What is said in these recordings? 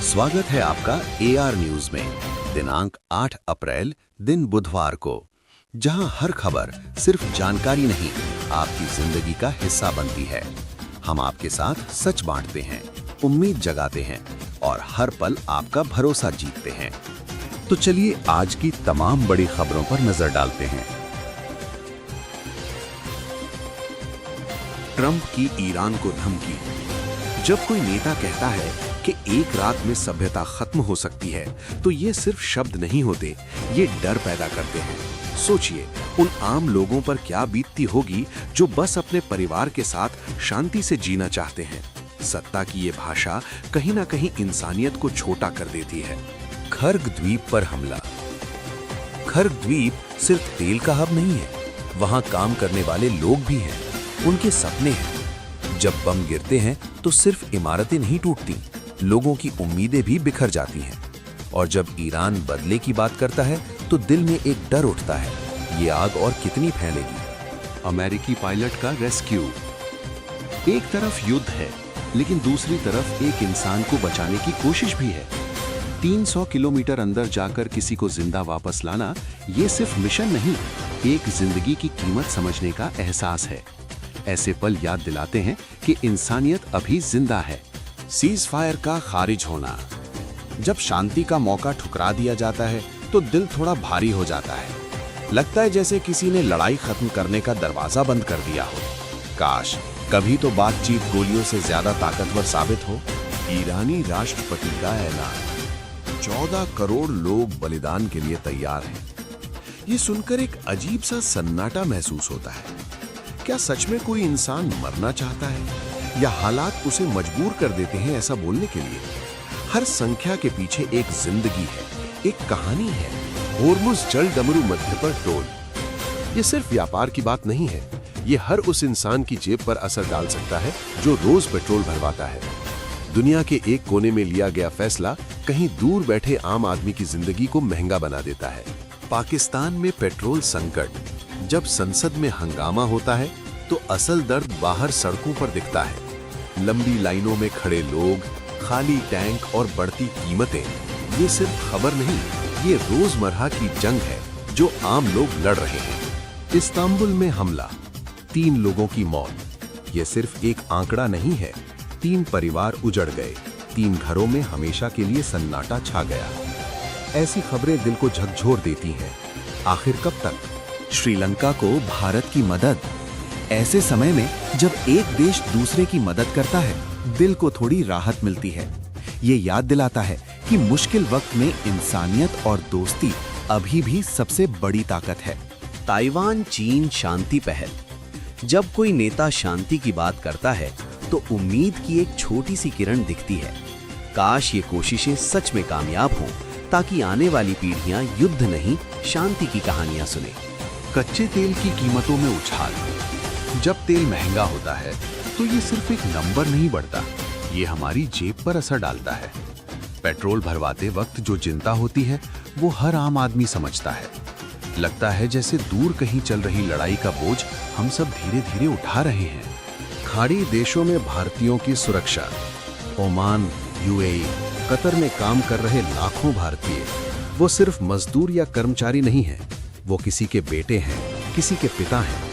स्वागत है आपका AR न्यूज में। दिनांक 8 अप्रैल दिन बुधवार को, जहां हर खबर सिर्फ जानकारी नहीं, आपकी जिंदगी का हिस्सा बनती है। हम आपके साथ सच बांटते हैं, उम्मीद जगाते हैं और हर पल आपका भरोसा जीतते हैं। तो चलिए आज की तमाम बड़ी खबरों पर नजर डालते हैं। ट्रंप की ईरान को धमकी। जब कोई नेता कहता है कि एक रात में सभ्यता खत्म हो सकती है, तो ये सिर्फ शब्द नहीं होते, ये डर पैदा करते हैं। सोचिए उन आम लोगों पर क्या बीतती होगी जो बस अपने परिवार के साथ शांति से जीना चाहते हैं। सत्ता की ये भाषा कहीं ना कहीं इंसानियत को छोटा कर देती है। खर्ग द्वीप पर हमला। खर्ग द्वीप सिर्फ तेल का हब नहीं है, वहां काम करने वाले लोग भी हैं, उनके सपने हैं। जब बम गिरते हैं तो सिर्फ इमारतें नहीं टूटती, लोगों की उम्मीदें भी बिखर जाती हैं। और जब ईरान बदले की बात करता है तो दिल में एक डर उठता है, ये आग और कितनी फैलेगी। अमेरिकी पायलट का रेस्क्यू। एक तरफ युद्ध है, लेकिन दूसरी तरफ एक इंसान को बचाने की कोशिश भी है। 300 किलोमीटर अंदर जाकर किसी को जिंदा वापस लाना, ये सिर्फ मिशन नहीं, एक जिंदगी की कीमत समझने का एहसास है। ऐसे पल याद दिलाते हैं कि इंसानियत अभी जिंदा है। सीज फायर का खारिज होना। जब शांति का मौका ठुकरा दिया जाता है तो दिल थोड़ा भारी हो जाता है। लगता है जैसे किसी ने लड़ाई खत्म करने का दरवाजा बंद कर दिया हो। काश कभी तो बातचीत गोलियों से ज्यादा ताकतवर साबित हो। ईरानी राष्ट्रपति का ऐलान। 14 करोड़ लोग बलिदान के लिए तैयार हैं। ये सुनकर एक अजीब सा सन्नाटा महसूस होता है। क्या सच में कोई इंसान मरना चाहता है, या हालात उसे मजबूर कर देते हैं ऐसा बोलने के लिए? हर संख्या के पीछे एक जिंदगी है, एक कहानी है। होर्मुज जल डमरू मध्य पर टोल। ये सिर्फ व्यापार की बात नहीं है, ये हर उस इंसान की जेब पर असर डाल सकता है जो रोज पेट्रोल भरवाता है। दुनिया के एक कोने में लिया गया फैसला कहीं दूर बैठे आम आदमी की जिंदगी को महंगा बना देता है। पाकिस्तान में पेट्रोल संकट। जब संसद में हंगामा होता है तो असल दर्द बाहर सड़कों पर दिखता है। लंबी लाइनों में खड़े लोग, खाली टैंक और बढ़ती कीमतें। ये सिर्फ खबर नहीं, ये रोजमर्रा की जंग है जो आम लोग लड़ रहे हैं। इस्तांबुल में हमला, 3 लोगों की मौत। ये सिर्फ एक आंकड़ा नहीं है, 3 परिवार उजड़ गए, 3 घरों में हमेशा के लिए सन्नाटा छा गया। ऐसी खबरें दिल को झकझोर देती हैं। आखिर कब तक? श्रीलंका को भारत की मदद। ऐसे समय में जब एक देश दूसरे की मदद करता है, दिल को थोड़ी राहत मिलती है। ये याद दिलाता है कि मुश्किल वक्त में इंसानियत और दोस्ती अभी भी सबसे बड़ी ताकत है। ताइवान चीन शांति पहल। जब कोई नेता शांति की बात करता है तो उम्मीद की एक छोटी सी किरण दिखती है। काश ये कोशिशें सच में कामयाब हों, ताकि आने वाली पीढ़ियां युद्ध नहीं, शांति की कहानियां सुने। कच्चे तेल की कीमतों में उछाल। जब तेल महंगा होता है तो ये सिर्फ एक नंबर नहीं बढ़ता, ये हमारी जेब पर असर डालता है। पेट्रोल भरवाते वक्त जो चिंता होती है वो हर आम आदमी समझता है। लगता है जैसे दूर कहीं चल रही लड़ाई का बोझ हम सब धीरे धीरे उठा रहे हैं। खाड़ी देशों में भारतीयों की सुरक्षा। ओमान, UAE, कतर में काम कर रहे लाखों भारतीय, वो सिर्फ मजदूर या कर्मचारी नहीं हैं, वो किसी के बेटे हैं, किसी के पिता हैं।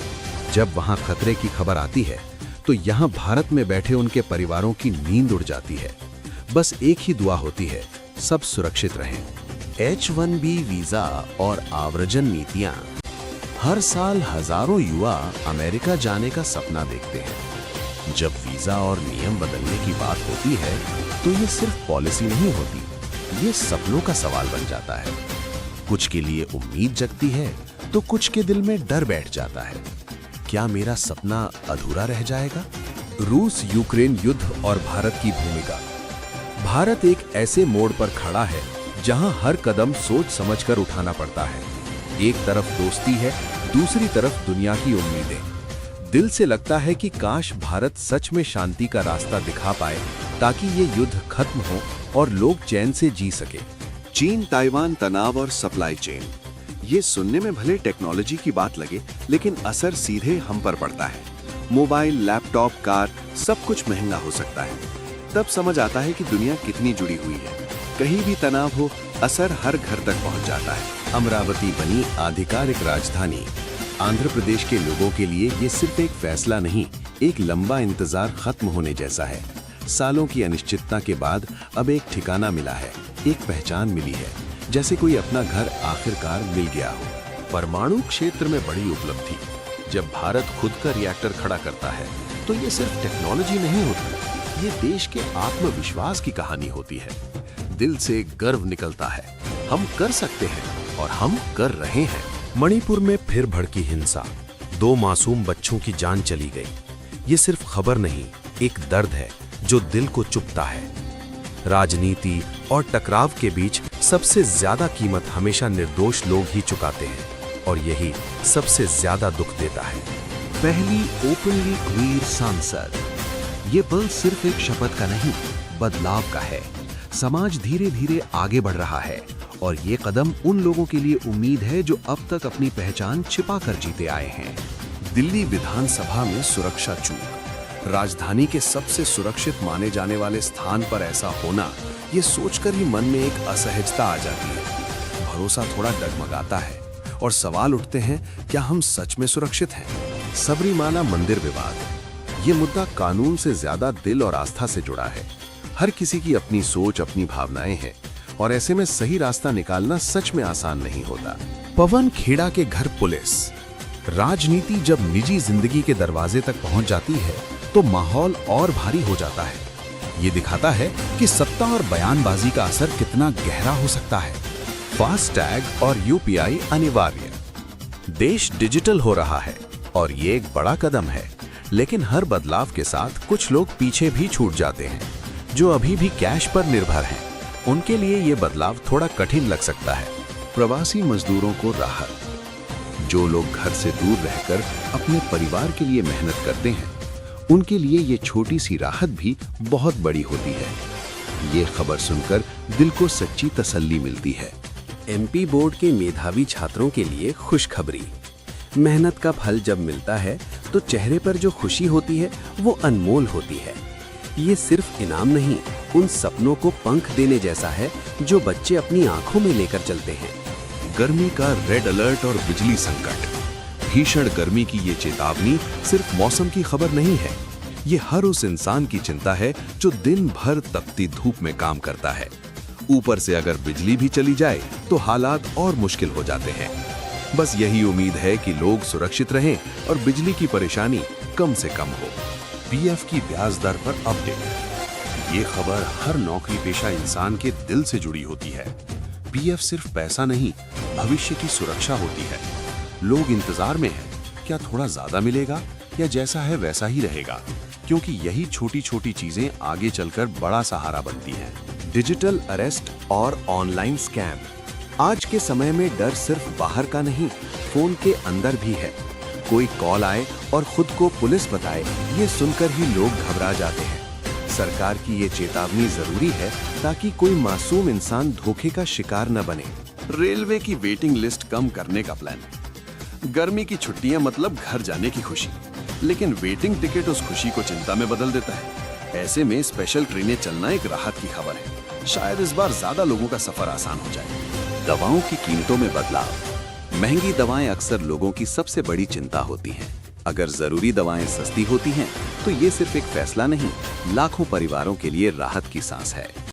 जब वहां खतरे की खबर आती है तो यहां भारत में बैठे उनके परिवारों की नींद उड़ जाती है। बस एक ही दुआ होती है, सब सुरक्षित रहें। H-1B वीजा और आव्रजन नीतियां। हर साल हजारों युवा अमेरिका जाने का सपना देखते हैं। जब वीजा और नियम बदलने की बात होती है तो ये सिर्फ पॉलिसी नहीं होती, ये सपनों का सवाल बन जाता है। कुछ के लिए उम्मीद जगती है तो कुछ के दिल में डर बैठ जाता है। क्या मेरा सपना अधूरा रह जाएगा? रूस यूक्रेन युद्ध और भारत की भूमिका। भारत एक ऐसे मोड़ पर खड़ा है जहां हर कदम सोच समझकर उठाना पड़ता है। एक तरफ दोस्ती है, दूसरी तरफ दुनिया की उम्मीदें। दिल से लगता है कि काश भारत सच में शांति का रास्ता दिखा पाए, ताकि ये युद्ध खत्म हो और लोग चैन से जी सके। चीन ताइवान तनाव और सप्लाई चेन। ये सुनने में भले टेक्नोलॉजी की बात लगे, लेकिन असर सीधे हम पर पड़ता है। मोबाइल, लैपटॉप, कार, सब कुछ महंगा हो सकता है। तब समझ आता है कि दुनिया कितनी जुड़ी हुई है। कहीं भी तनाव हो, असर हर घर तक पहुंच जाता है। अमरावती बनी आधिकारिक राजधानी। आंध्र प्रदेश के लोगों के लिए ये सिर्फ एक फैसला नहीं, एक लंबा इंतजार खत्म होने जैसा है। सालों की अनिश्चितता के बाद अब एक ठिकाना मिला है, एक पहचान मिली है, जैसे कोई अपना घर आखिरकार मिल गया हो। परमाणु क्षेत्र में बड़ी उपलब्धि। जब भारत खुद का रिएक्टर खड़ा करता है तो ये सिर्फ टेक्नोलॉजी नहीं होती, ये देश के आत्मविश्वास की कहानी होती है। दिल से गर्व निकलता है, हम कर सकते हैं और हम कर रहे हैं। मणिपुर में फिर भड़की हिंसा, 2 मासूम बच्चों की जान चली गई। ये सिर्फ खबर नहीं, एक दर्द है जो दिल को चुभता है। राजनीति और टकराव के बीच सबसे ज्यादा कीमत हमेशा निर्दोष लोग ही चुकाते हैं, और यही सबसे ज्यादा दुख देता है। पहली ओपनली क्वीर सांसद। ये पल सिर्फ एक शपथ का नहीं, बदलाव का है। समाज धीरे धीरे आगे बढ़ रहा है और ये कदम उन लोगों के लिए उम्मीद है जो अब तक अपनी पहचान छिपा कर जीते आए हैं। दिल्ली विधानसभा में सुरक्षा चूक। राजधानी के सबसे सुरक्षित माने जाने वाले स्थान पर ऐसा होना, ये सोचकर ही मन में एक असहजता आ जाती है। भरोसा थोड़ा डगमगाता है और सवाल उठते हैं, क्या हम सच में सुरक्षित हैं? सबरीमाला मंदिर विवाद। ये मुद्दा कानून से ज्यादा दिल और आस्था से जुड़ा है। हर किसी की अपनी सोच, अपनी भावनाएं हैं, और ऐसे में सही रास्ता निकालना सच में आसान नहीं होता। पवन खेड़ा के घर पुलिस। राजनीति जब निजी जिंदगी के दरवाजे तक पहुंच जाती है तो माहौल और भारी हो जाता है। ये दिखाता है कि सत्ता और बयानबाजी का असर कितना गहरा हो सकता है। फास्टैग और यूपीआई अनिवार्य। देश डिजिटल हो रहा है और ये एक बड़ा कदम है, लेकिन हर बदलाव के साथ कुछ लोग पीछे भी छूट जाते हैं। जो अभी भी कैश पर निर्भर हैं, उनके लिए ये बदलाव थोड़ा कठिन लग सकता है। प्रवासी मजदूरों को राहत। जो लोग घर से दूर रहकर अपने परिवार के लिए मेहनत करते हैं, उनके लिए ये छोटी सी राहत भी बहुत बड़ी होती है। ये खबर सुनकर दिल को सच्ची तसल्ली मिलती है। एमपी बोर्ड के मेधावी छात्रों के लिए खुशखबरी। मेहनत का फल जब मिलता है तो चेहरे पर जो खुशी होती है वो अनमोल होती है। ये सिर्फ इनाम नहीं, उन सपनों को पंख देने जैसा है जो बच्चे अपनी आंखों में लेकर चलते हैं। गर्मी का रेड अलर्ट और बिजली संकट। भीषण गर्मी की ये चेतावनी सिर्फ मौसम की खबर नहीं है, ये हर उस इंसान की चिंता है जो दिन भर तपती धूप में काम करता है। ऊपर से अगर बिजली भी चली जाए तो हालात और मुश्किल हो जाते हैं। बस यही उम्मीद है कि लोग सुरक्षित रहें और बिजली की परेशानी कम से कम हो। पीएफ की ब्याज दर पर अपडेट। ये खबर हर नौकरी पेशा इंसान के दिल से जुड़ी होती है। पीएफ सिर्फ पैसा नहीं, भविष्य की सुरक्षा होती है। लोग इंतजार में हैं, क्या थोड़ा ज्यादा मिलेगा या जैसा है वैसा ही रहेगा, क्योंकि यही छोटी छोटी चीजें आगे चलकर बड़ा सहारा बनती हैं। डिजिटल अरेस्ट और ऑनलाइन स्कैम। आज के समय में डर सिर्फ बाहर का नहीं, फोन के अंदर भी है। कोई कॉल आए और खुद को पुलिस बताए, ये सुनकर ही लोग घबरा जाते हैं। सरकार की ये चेतावनी जरूरी है ताकि कोई मासूम इंसान धोखे का शिकार न बने। रेलवे की वेटिंग लिस्ट कम करने का प्लान। गर्मी की छुट्टियां मतलब घर जाने की खुशी, लेकिन वेटिंग टिकट उस खुशी को चिंता में बदल देता है। ऐसे में स्पेशल ट्रेनें चलना एक राहत की खबर है। शायद इस बार ज्यादा लोगों का सफर आसान हो जाए। दवाओं की कीमतों में बदलाव। महंगी दवाएं अक्सर लोगों की सबसे बड़ी चिंता होती हैं। अगर जरूरी दवाएं सस्ती होती हैं, तो ये सिर्फ एक फैसला नहीं, लाखों परिवारों के लिए राहत की सांस है।